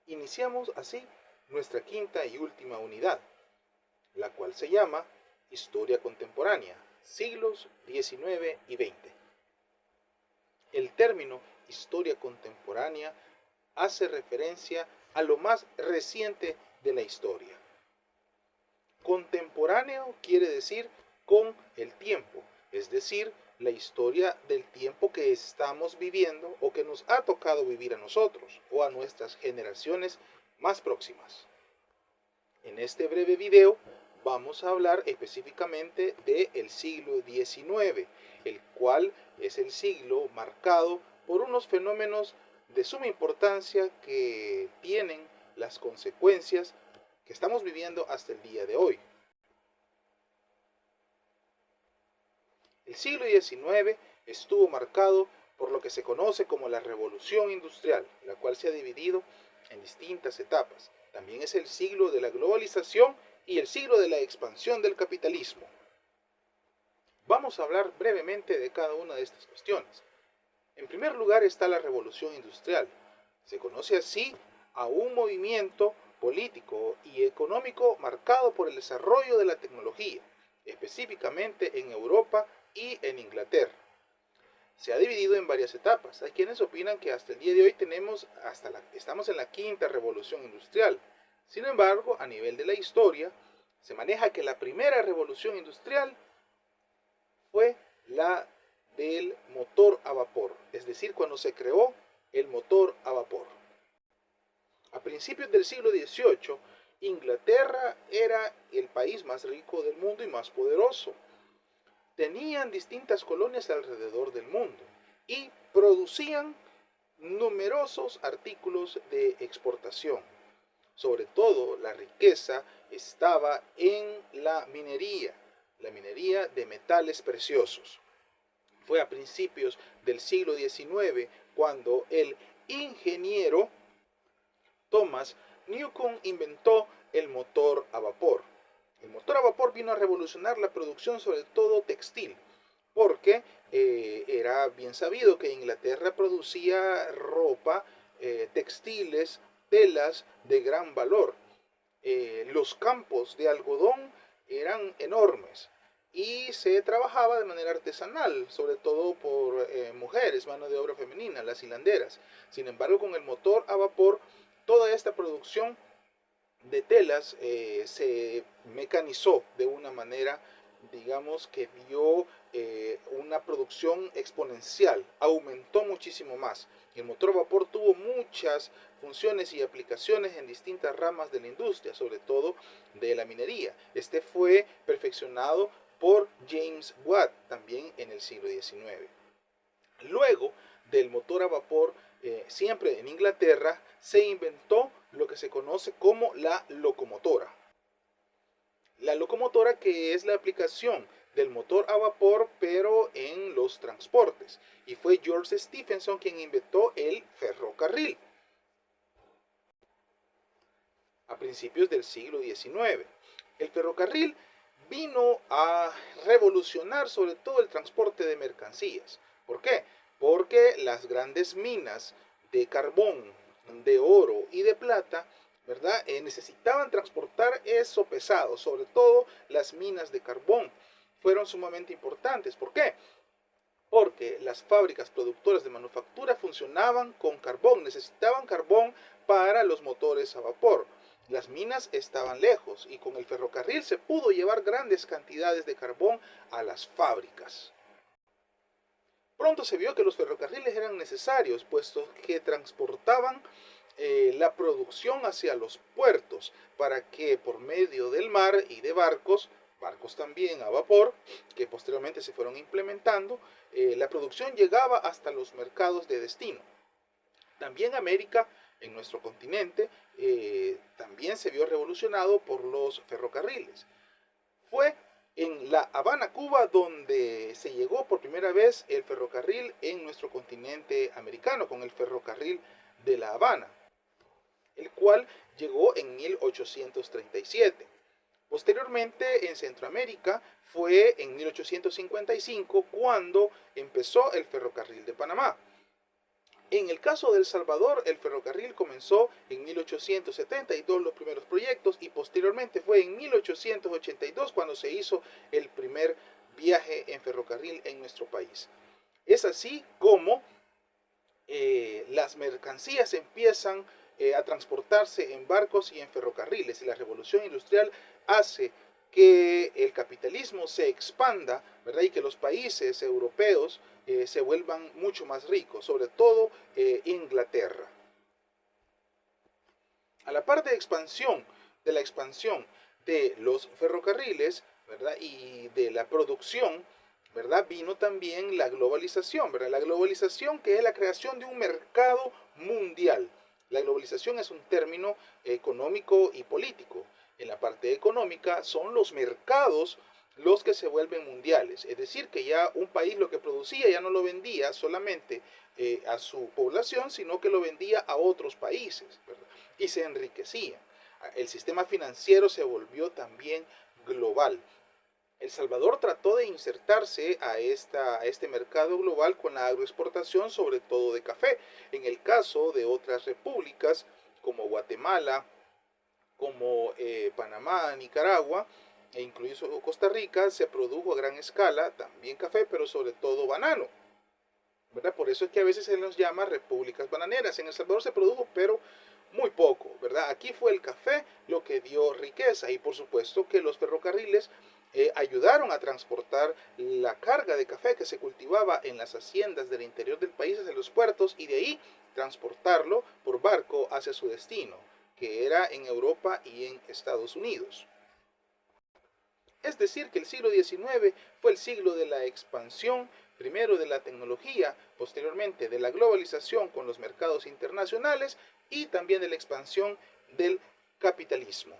Iniciamos así nuestra quinta y última unidad, la cual se llama Historia Contemporánea, siglos XIX y XX. El término historia contemporánea hace referencia a lo más reciente de la historia. Contemporáneo quiere decir con el tiempo, es decir, la historia del tiempo que estamos viviendo o que nos ha tocado vivir a nosotros o a nuestras generaciones más próximas. En este breve video vamos a hablar específicamente del siglo XIX, el cual es el siglo marcado por unos fenómenos de suma importancia que tienen las consecuencias que estamos viviendo hasta el día de hoy. El siglo XIX estuvo marcado por lo que se conoce como la Revolución Industrial, la cual se ha dividido en distintas etapas. También es el siglo de la globalización y el siglo de la expansión del capitalismo. Vamos a hablar brevemente de cada una de estas cuestiones. En primer lugar está la Revolución Industrial. Se conoce así a un movimiento político y económico marcado por el desarrollo de la tecnología, específicamente en Europa y en Inglaterra. Se ha dividido en varias etapas. Hay quienes opinan que hasta el día de hoy estamos en la quinta revolución industrial. Sin embargo, a nivel de la historia, se maneja que la primera revolución industrial fue la del motor a vapor, es decir, cuando se creó el motor a vapor. A principios del siglo XVIII, Inglaterra era el país más rico del mundo y más poderoso. Tenían distintas colonias alrededor del mundo y producían numerosos artículos de exportación. Sobre todo, la riqueza estaba en la minería de metales preciosos. Fue a principios del siglo XIX cuando el ingeniero Thomas Newcomen inventó el motor a vapor. El motor a vapor vino a revolucionar la producción, sobre todo textil, porque era bien sabido que Inglaterra producía ropa, textiles, telas de gran valor. Los campos de algodón eran enormes y se trabajaba de manera artesanal, sobre todo por mujeres, mano de obra femenina, las hilanderas. Sin embargo, con el motor a vapor, toda esta producción de telas se mecanizó de una manera, digamos, que dio una producción exponencial, aumentó muchísimo más. El motor a vapor tuvo muchas funciones y aplicaciones en distintas ramas de la industria, sobre todo de la minería. Este fue perfeccionado por James Watt también en el siglo XIX. Luego del motor a vapor, siempre en Inglaterra, se inventó lo que se conoce como la locomotora. La locomotora, que es la aplicación del motor a vapor pero en los transportes, y fue George Stephenson quien inventó el ferrocarril a principios del siglo XIX. El ferrocarril vino a revolucionar sobre todo el transporte de mercancías. ¿Por qué? Porque las grandes minas de carbón, de oro y de plata, ¿verdad? Necesitaban transportar eso pesado, sobre todo las minas de carbón fueron sumamente importantes. ¿Por qué? Porque las fábricas productoras de manufactura funcionaban con carbón, necesitaban carbón para los motores a vapor. Las minas estaban lejos y con el ferrocarril se pudo llevar grandes cantidades de carbón a las fábricas. Pronto se vio que los ferrocarriles eran necesarios, puesto que transportaban la producción hacia los puertos, para que por medio del mar y de barcos también a vapor, que posteriormente se fueron implementando, la producción llegaba hasta los mercados de destino. También América, en nuestro continente, también se vio revolucionado por los ferrocarriles. Fue en La Habana, Cuba, donde se llegó por primera vez el ferrocarril en nuestro continente americano, con el ferrocarril de La Habana, el cual llegó en 1837. Posteriormente, en Centroamérica, fue en 1855 cuando empezó el ferrocarril de Panamá. En el caso de El Salvador, el ferrocarril comenzó en 1872 los primeros proyectos y posteriormente fue en 1882 cuando se hizo el primer viaje en ferrocarril en nuestro país. Es así como las mercancías empiezan a transportarse en barcos y en ferrocarriles, y la revolución industrial hace que el capitalismo se expanda, ¿verdad? Y que los países europeos se vuelvan mucho más ricos, sobre todo Inglaterra. A la par de la expansión de los ferrocarriles, ¿verdad? Y de la producción, ¿verdad? Vino también la globalización, ¿verdad? La globalización, que es la creación de un mercado mundial. La globalización es un término económico y político. En la parte económica son los mercados los que se vuelven mundiales. Es decir, que ya un país lo que producía ya no lo vendía solamente a su población, sino que lo vendía a otros países, ¿verdad? Y se enriquecía. El sistema financiero se volvió también global. El Salvador trató de insertarse a este mercado global con la agroexportación, sobre todo de café. En el caso de otras repúblicas como Guatemala, como Panamá, Nicaragua e incluso Costa Rica, se produjo a gran escala también café, pero sobre todo banano, ¿verdad? Por eso es que a veces se nos llama repúblicas bananeras. En El Salvador se produjo, pero muy poco, ¿verdad? Aquí fue el café lo que dio riqueza, y por supuesto que los ferrocarriles ayudaron a transportar la carga de café que se cultivaba en las haciendas del interior del país hacia los puertos, y de ahí transportarlo por barco hacia su destino, que era en Europa y en Estados Unidos. Es decir, que el siglo XIX fue el siglo de la expansión, primero de la tecnología, posteriormente de la globalización con los mercados internacionales y también de la expansión del capitalismo.